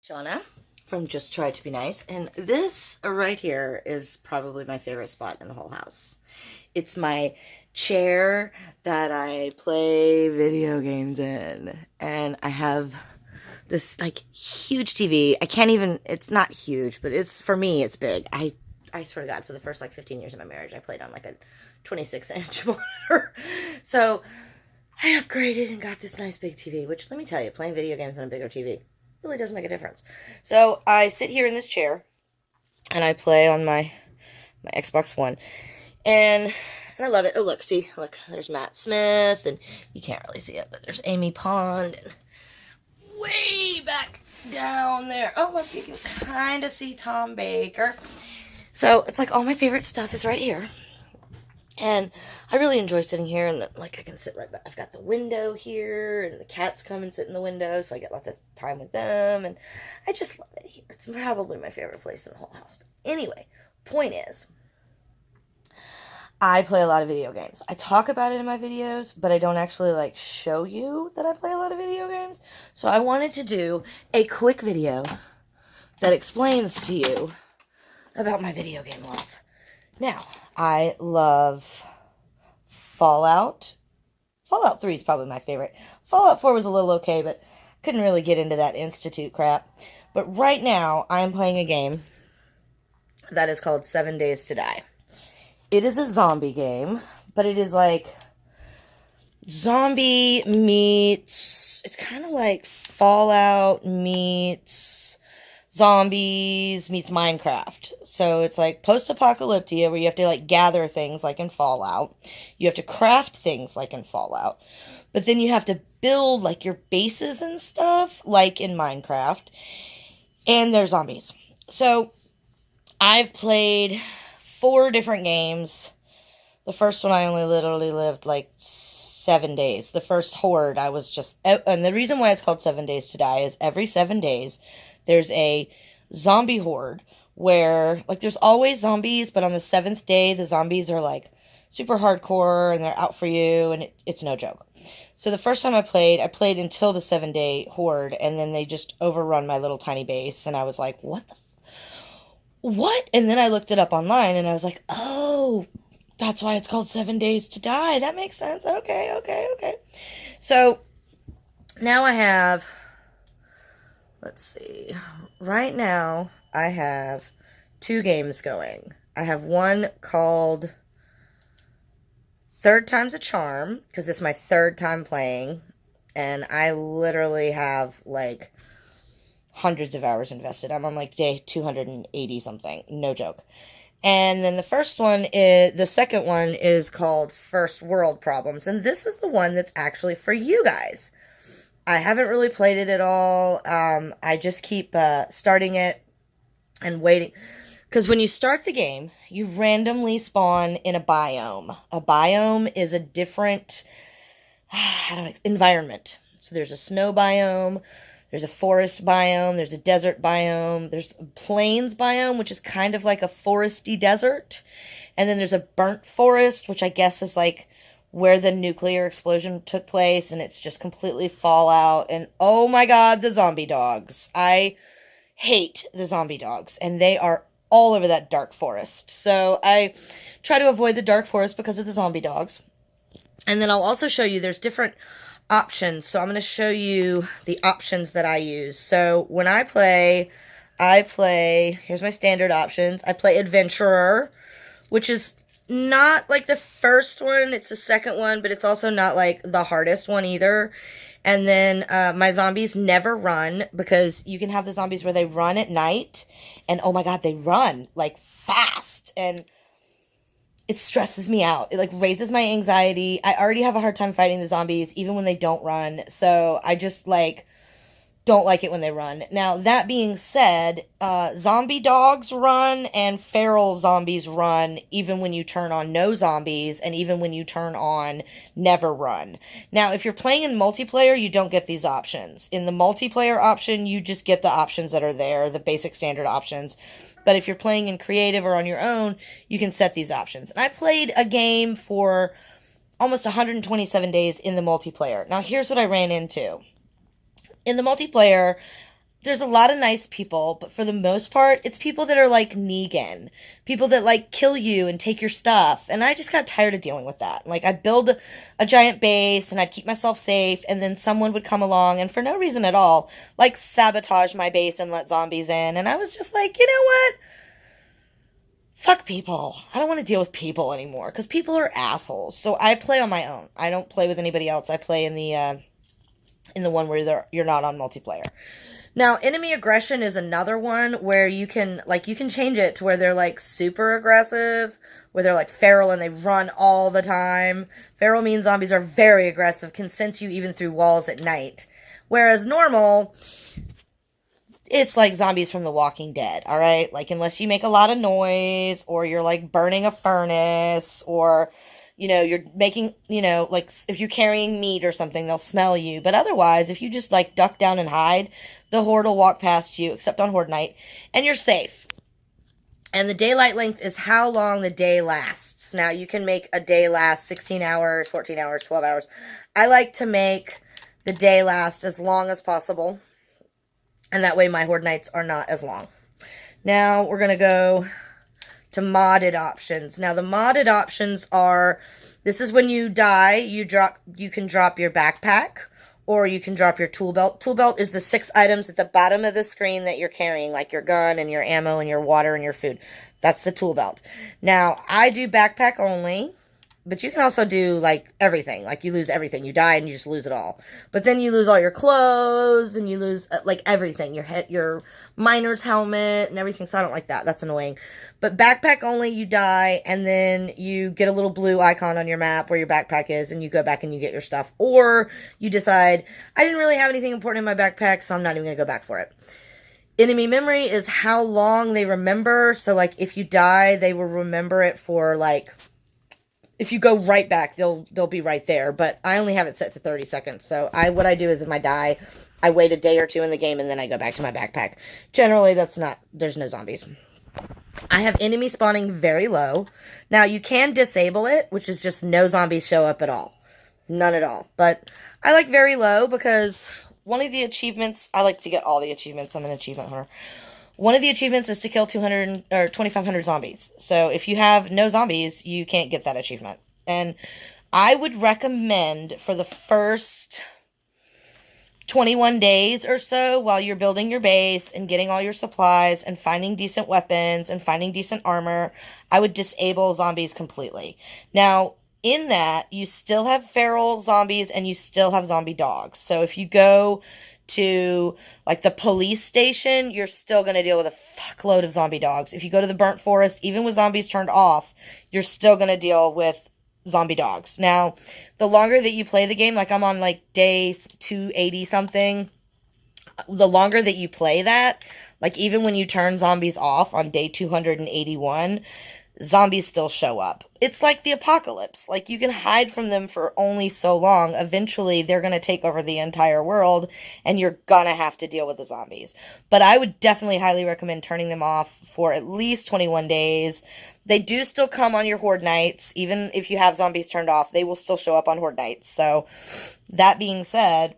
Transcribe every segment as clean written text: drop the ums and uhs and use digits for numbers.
Shauna from Just Try to Be Nice, and this right here is probably my favorite spot in the whole house. It's my chair that I play video games in, and I have this like huge TV. I can't even, it's not huge, but it's, for me, it's big. I swear to God, for the first like 15 years of my marriage, I played on like a 26-inch monitor. So I upgraded and got this nice big TV, which let me tell you, playing video games on a bigger TV really does make a difference. So I sit here in this chair and I play on my Xbox One, and I love it. Oh, look, there's Matt Smith, and you can't really see it, but there's Amy Pond, and way back down there, oh look, you can kind of see Tom Baker. So it's like all my favorite stuff is right here. And I really enjoy sitting here, and like I can sit right back. I've got the window here, and the cats come and sit in the window, so I get lots of time with them, and I just love it here. It's probably my favorite place in the whole house. But anyway, point is, I play a lot of video games. I talk about it in my videos, but I don't actually like show you that I play a lot of video games. So I wanted to do a quick video that explains to you about my video game love. Now, I love Fallout. Fallout 3 is probably my favorite. Fallout 4 was a little okay, but couldn't really get into that Institute crap. But right now, I'm playing a game that is called 7 Days to Die. It is a zombie game, but it is like zombie meets, it's kind of like Fallout meets zombies meets Minecraft. So it's like post-apocalyptia, where you have to like gather things like in Fallout. You have to craft things like in Fallout. But then you have to build like your bases and stuff like in Minecraft. And there's zombies. So I've played 4 different games. The first one I only literally lived like 7 days. The first Horde, I was just, and the reason why it's called 7 Days to Die is every 7 days there's a zombie horde where, like, there's always zombies, but on the 7th day, the zombies are, like, super hardcore, and they're out for you, and it's no joke. So the first time I played until the 7-day horde, and then they just overrun my little tiny base, and I was like, what? And then I looked it up online, and I was like, oh, that's why it's called 7 Days to Die. That makes sense. Okay. So now I have, let's see. Right now, I have 2 games going. I have one called Third Time's a Charm, because it's my 3rd time playing, and I literally have, like, hundreds of hours invested. I'm on, like, day 280 something. No joke. And then the second one is called First World Problems, and this is the one that's actually for you guys. I haven't really played it at all. I just keep starting it and waiting. Because when you start the game, you randomly spawn in a biome. A biome is a different environment. So there's a snow biome, there's a forest biome, there's a desert biome, there's a plains biome, which is kind of like a foresty desert. And then there's a burnt forest, which I guess is like where the nuclear explosion took place, and it's just completely Fallout, and oh my god, the zombie dogs. I hate the zombie dogs, and they are all over that dark forest. So I try to avoid the dark forest because of the zombie dogs. And then I'll also show you there's different options. So I'm going to show you the options that I use. So when I play, here's my standard options. I play Adventurer, which is not like the first one, it's the second one, but it's also not like the hardest one either. And then my zombies never run, because you can have the zombies where they run at night, and oh my god, they run like fast, and it stresses me out. It like raises my anxiety. I already have a hard time fighting the zombies even when they don't run, so I just like don't like it when they run. Now, that being said, zombie dogs run and feral zombies run even when you turn on no zombies, and even when you turn on never run. Now, if you're playing in multiplayer, you don't get these options. In the multiplayer option, you just get the options that are there, the basic standard options. But if you're playing in creative or on your own, you can set these options. And I played a game for almost 127 days in the multiplayer. Now, here's what I ran into. In the multiplayer, there's a lot of nice people, but for the most part, it's people that are like Negan. People that like kill you and take your stuff. And I just got tired of dealing with that. Like, I'd build a giant base and I'd keep myself safe, and then someone would come along and for no reason at all, like, sabotage my base and let zombies in. And I was just like, you know what? Fuck people. I don't want to deal with people anymore because people are assholes. So I play on my own. I don't play with anybody else. I play in the one where you're not on multiplayer. Now, enemy aggression is another one where you can change it to where they're, like, super aggressive, where they're, like, feral and they run all the time. Feral means zombies are very aggressive, can sense you even through walls at night. Whereas normal, it's like zombies from The Walking Dead, alright? Like, unless you make a lot of noise, or you're, like, burning a furnace, or, you know, you're making, you know, like, if you're carrying meat or something, they'll smell you. But otherwise, if you just, like, duck down and hide, the horde will walk past you, except on horde night, and you're safe. And the daylight length is how long the day lasts. Now, you can make a day last 16 hours, 14 hours, 12 hours. I like to make the day last as long as possible, and that way my horde nights are not as long. Now, we're going to go to modded options. Now, the modded options are, this is when you die, you can drop your backpack, or you can drop your tool belt. Tool belt is the 6 items at the bottom of the screen that you're carrying, like your gun and your ammo and your water and your food. That's the tool belt. Now, I do backpack only, but you can also do, like, everything. Like, you lose everything. You die and you just lose it all. But then you lose all your clothes, and you lose, like, everything. Your miner's helmet and everything, so I don't like that. That's annoying. But backpack only, you die, and then you get a little blue icon on your map where your backpack is, and you go back and you get your stuff. Or you decide, I didn't really have anything important in my backpack, so I'm not even going to go back for it. Enemy memory is how long they remember. So, like, if you die, they will remember it for, like, if you go right back, they'll be right there. But I only have it set to 30 seconds. So what I do is, if I die, I wait a day or two in the game, and then I go back to my backpack. Generally, there's no zombies. I have enemy spawning very low. Now, you can disable it, which is just no zombies show up at all. None at all. But I like very low because one of the achievements, I like to get all the achievements. I'm an achievement hunter. One of the achievements is to kill 200 or 2,500 zombies. So if you have no zombies, you can't get that achievement. And I would recommend for the first 21 days or so, while you're building your base and getting all your supplies and finding decent weapons and finding decent armor, I would disable zombies completely. Now, in that, you still have feral zombies and you still have zombie dogs. So if you go to, like, the police station, you're still going to deal with a fuckload of zombie dogs. If you go to the burnt forest, even with zombies turned off, you're still going to deal with zombie dogs. Now, the longer that you play the game, like, I'm on, like, day 280 something, the longer that you play that, like, even when you turn zombies off on day 281, zombies still show up. It's like the apocalypse. Like, you can hide from them for only so long. Eventually, they're going to take over the entire world, and you're going to have to deal with the zombies. But I would definitely highly recommend turning them off for at least 21 days. They do still come on your horde nights. Even if you have zombies turned off, they will still show up on horde nights. So, that being said,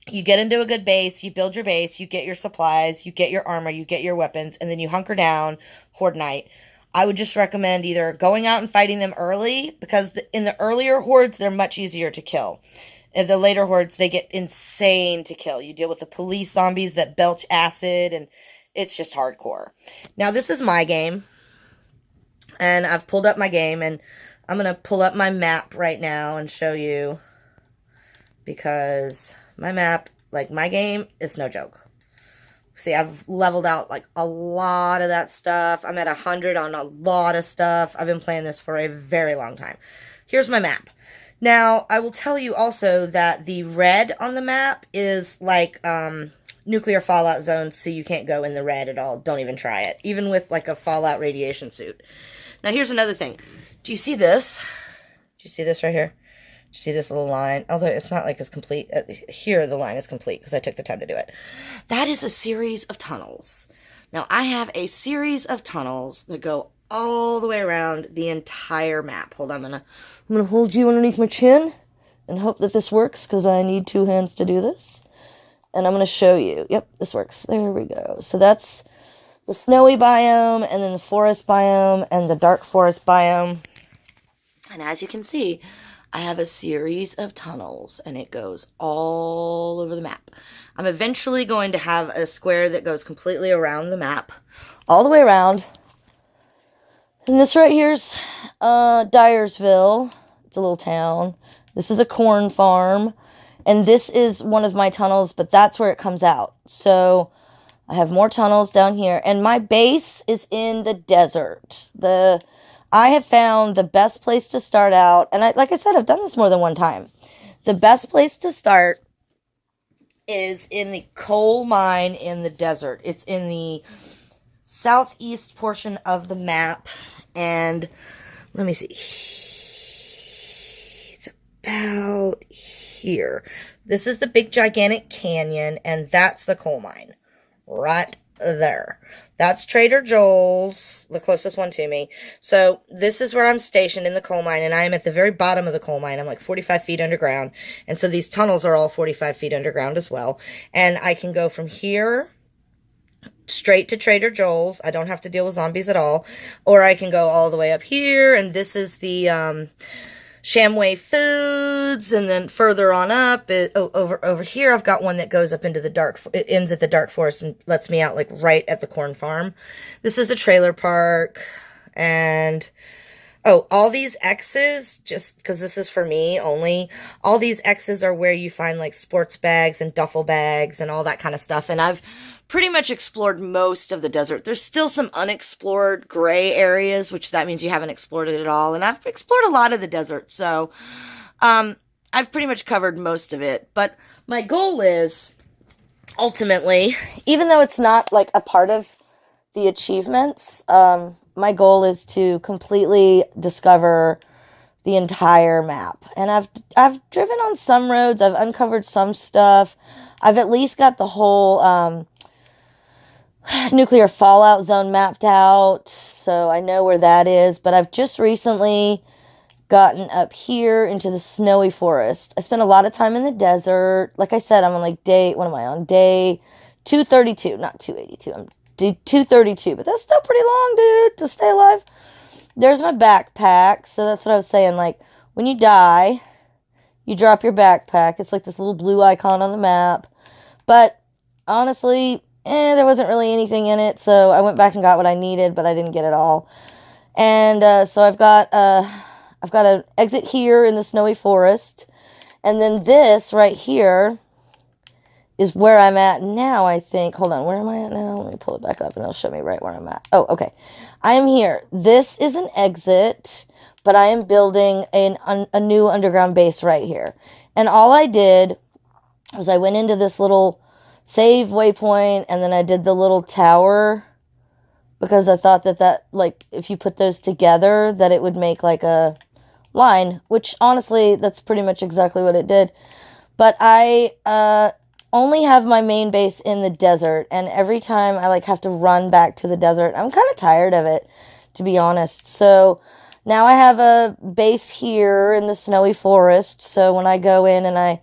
you get into a good base, you build your base, you get your supplies, you get your armor, you get your weapons, and then you hunker down horde night. I would just recommend either going out and fighting them early, because in the earlier hordes, they're much easier to kill. In the later hordes, they get insane to kill. You deal with the police zombies that belch acid, and it's just hardcore. Now, this is my game, and I've pulled up my game, and I'm going to pull up my map right now and show you, because my map, like, my game is no joke. See, I've leveled out, like, a lot of that stuff. I'm at 100 on a lot of stuff. I've been playing this for a very long time. Here's my map. Now, I will tell you also that the red on the map is, like, nuclear fallout zone, so you can't go in the red at all. Don't even try it. Even with, like, a fallout radiation suit. Now, here's another thing. Do you see this? Do you see this right here? See this little line? Although it's not like it's complete. Here the line is complete because I took the time to do it. That is a series of tunnels. Now, I have a series of tunnels that go all the way around the entire map. Hold on, I'm gonna hold you underneath my chin and hope that this works, because I need 2 hands to do this. and I'm going to show you. Yep, this works. There we go. So that's the snowy biome, and then the forest biome, and the dark forest biome. And as you can see, I have a series of tunnels, and it goes all over the map. I'm eventually going to have a square that goes completely around the map, all the way around. And this right here's Dyersville. It's a little town. This is a corn farm. And this is one of my tunnels, but that's where it comes out. So I have more tunnels down here. And my base is in the desert. I have found the best place to start out. And like I said, I've done this more than one time. The best place to start is in the coal mine in the desert. It's in the southeast portion of the map. And let me see. It's about here. This is the big gigantic canyon, and that's the coal mine right there. That's Trader Joel's, the closest one to me. So this is where I'm stationed in the coal mine, and I am at the very bottom of the coal mine. I'm like 45 feet underground, and so these tunnels are all 45 feet underground as well. And I can go from here straight to Trader Joel's. I don't have to deal with zombies at all. Or I can go all the way up here, and this is the Shamway Foods, and then further on up, over here, I've got one that goes up into the it ends at the dark forest and lets me out like right at the corn farm. This is the trailer park, and oh, all these X's, just because this is for me only, all these X's are where you find like sports bags and duffel bags and all that kind of stuff. And I've pretty much explored most of the desert. There's still some unexplored gray areas, which that means you haven't explored it at all. And I've explored a lot of the desert, so I've pretty much covered most of it. But my goal is, ultimately, even though it's not like a part of the achievements, my goal is to completely discover the entire map. And I've driven on some roads, I've uncovered some stuff. I've at least got the whole nuclear fallout zone mapped out, so I know where that is. But I've just recently gotten up here into the snowy forest. I spent a lot of time in the desert. Like I said, I'm on like day 232, not 282. I'm 232, but that's still pretty long, dude, to stay alive. There's my backpack. So that's what I was saying. Like, when you die, you drop your backpack. It's like this little blue icon on the map. But honestly, there wasn't really anything in it. So I went back and got what I needed, but I didn't get it all. And so I've got an exit here in the snowy forest. And then this right here is where I'm at now, I think. Hold on, where am I at now? Let me pull it back up and it'll show me right where I'm at. Oh, okay. I am here. This is an exit, but I am building a new underground base right here. And all I did was I went into this little save waypoint, and then I did the little tower, because I thought that like, if you put those together, that it would make like a line, which honestly, that's pretty much exactly what it did. But I only have my main base in the desert, and every time I like have to run back to the desert, I'm kind of tired of it, to be honest. So now I have a base here in the snowy forest, so when I go in and I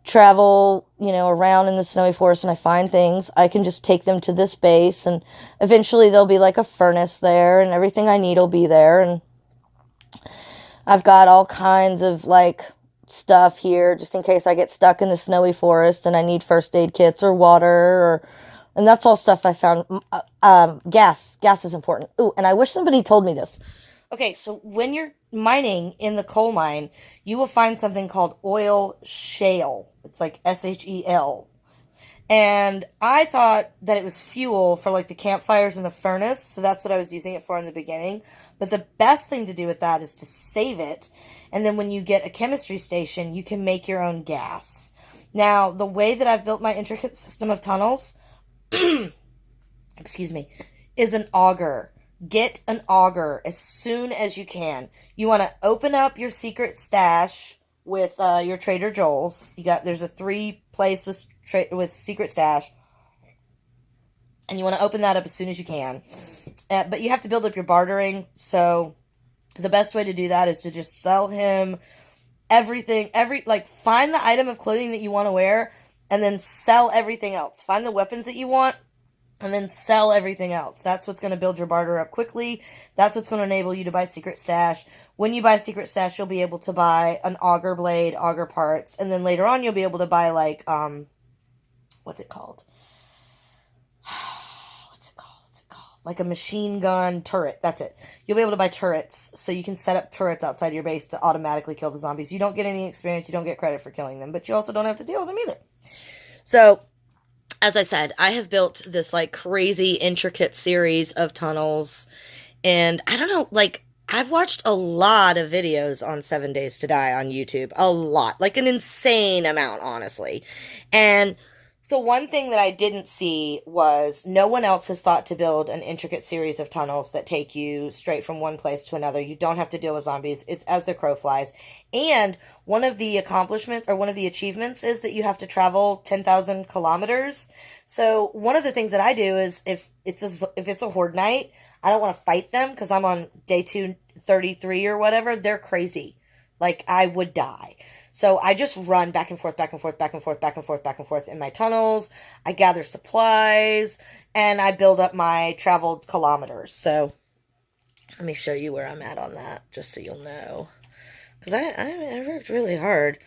travel, around in the snowy forest and I find things, I can just take them to this base, and eventually there'll be like a furnace there, and everything I need will be there. And I've got all kinds of like stuff here just in case I get stuck in the snowy forest and I need first aid kits or water, and that's all stuff I found. Gas is important. Ooh, and I wish somebody told me this. Okay, so when you're mining in the coal mine, you will find something called oil shale. It's like SHEL. And I thought that it was fuel for like the campfires in the furnace, so that's what I was using it for in the beginning. But the best thing to do with that is to save it, and then when you get a chemistry station, you can make your own gas. Now, the way that I've built my intricate system of tunnels, excuse me, is an auger. Get an auger as soon as you can. You want to open up your secret stash with your Trader Joel's. There's a 3-place with secret stash, and you want to open that up as soon as you can. But you have to build up your bartering. So the best way to do that is to just sell him everything. Find the item of clothing that you want to wear, and then sell everything else. Find the weapons that you want, and then sell everything else. That's what's going to build your barter up quickly. That's what's going to enable you to buy Secret Stash. When you buy Secret Stash, you'll be able to buy an auger blade, auger parts, and then later on you'll be able to buy like, what's it called? Like a machine gun turret. That's it. You'll be able to buy turrets, so you can set up turrets outside your base to automatically kill the zombies. You don't get any experience, you don't get credit for killing them, but you also don't have to deal with them either. So, as I said, I have built this like crazy intricate series of tunnels, and I don't know, like, I've watched a lot of videos on 7 Days to Die on YouTube. A lot. Like an insane amount, honestly. And the one thing that I didn't see was no one else has thought to build an intricate series of tunnels that take you straight from one place to another. You don't have to deal with zombies. It's as the crow flies. And one of the accomplishments or one of the achievements is that you have to travel 10,000 kilometers. So one of the things that I do is if it's a horde night, I don't want to fight them because I'm on day 233 or whatever. They're crazy. Like, I would die. So I just run back and forth, back and forth, back and forth, back and forth, back and forth in my tunnels. I gather supplies, and I build up my traveled kilometers. So let me show you where I'm at on that, just so you'll know. Because I worked really hard.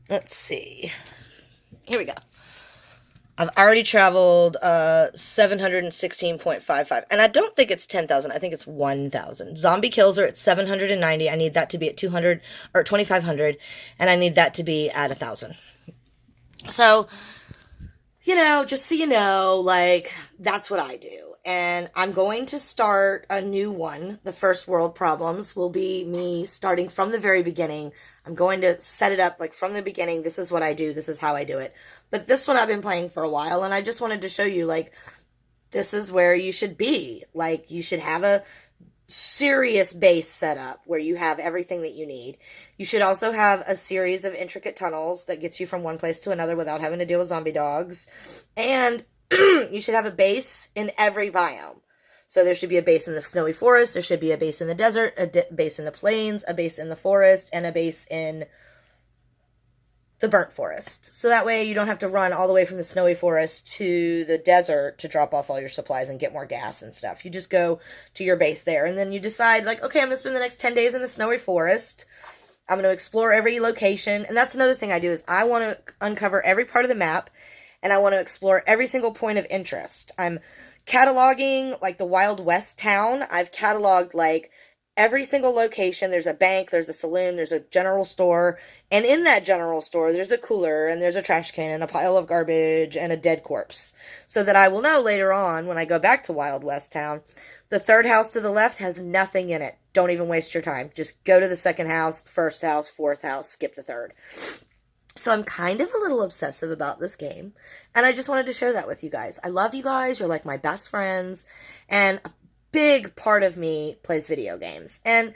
Let's see. Here we go. I've already traveled 716.55. And I don't think it's 10,000. I think it's 1,000. Zombie kills are at 790. I need that to be at 200 or 2,500. And I need that to be at 1,000. So, you know, just so you know, like, that's what I do. And I'm going to start a new one. The first world problems will be me starting from the very beginning. I'm going to set it up like from the beginning. This is what I do. This is how I do it. But this one I've been playing for a while, and I just wanted to show you, like, this is where you should be. Like, you should have a serious base set up where you have everything that you need. You should also have a series of intricate tunnels that gets you from one place to another without having to deal with zombie dogs. And you should have a base in every biome. So there should be a base in the snowy forest, there should be a base in the desert, a base in the plains, a base in the forest, and a base in the burnt forest. So that way you don't have to run all the way from the snowy forest to the desert to drop off all your supplies and get more gas and stuff. You just go to your base there, and then you decide, like, okay, I'm going to spend the next 10 days in the snowy forest. I'm going to explore every location. And that's another thing I do is I want to uncover every part of the map, and I want to explore every single point of interest. I'm cataloging, like, the Wild West town. I've cataloged, like, every single location. There's a bank, there's a saloon, there's a general store, and in that general store, there's a cooler, and there's a trash can, and a pile of garbage, and a dead corpse. So that I will know later on, when I go back to Wild West town, the third house to the left has nothing in it. Don't even waste your time. Just go to the second house, first house, fourth house, skip the third. So I'm kind of a little obsessive about this game, and I just wanted to share that with you guys. I love you guys. You're like my best friends, and a big part of me plays video games, and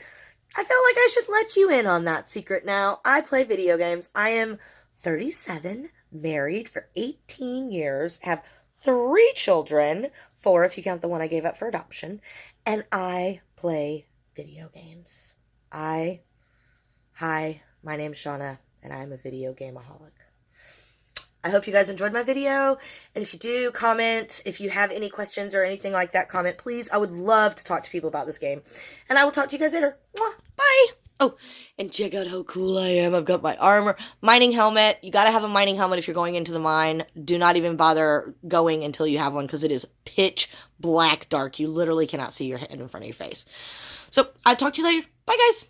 I felt like I should let you in on that secret now. I play video games. I am 37, married for 18 years, have 3 children, 4 if you count the one I gave up for adoption, and I play video games. Hi, my name's Shauna, and I'm a video gameaholic. I hope you guys enjoyed my video, and if you do, comment. If you have any questions or anything like that, comment, please. I would love to talk to people about this game, and I will talk to you guys later. Mwah, bye! Oh, and check out how cool I am. I've got my armor, mining helmet. You gotta have a mining helmet if you're going into the mine. Do not even bother going until you have one, because it is pitch black dark. You literally cannot see your head in front of your face. So, I'll talk to you later. Bye, guys!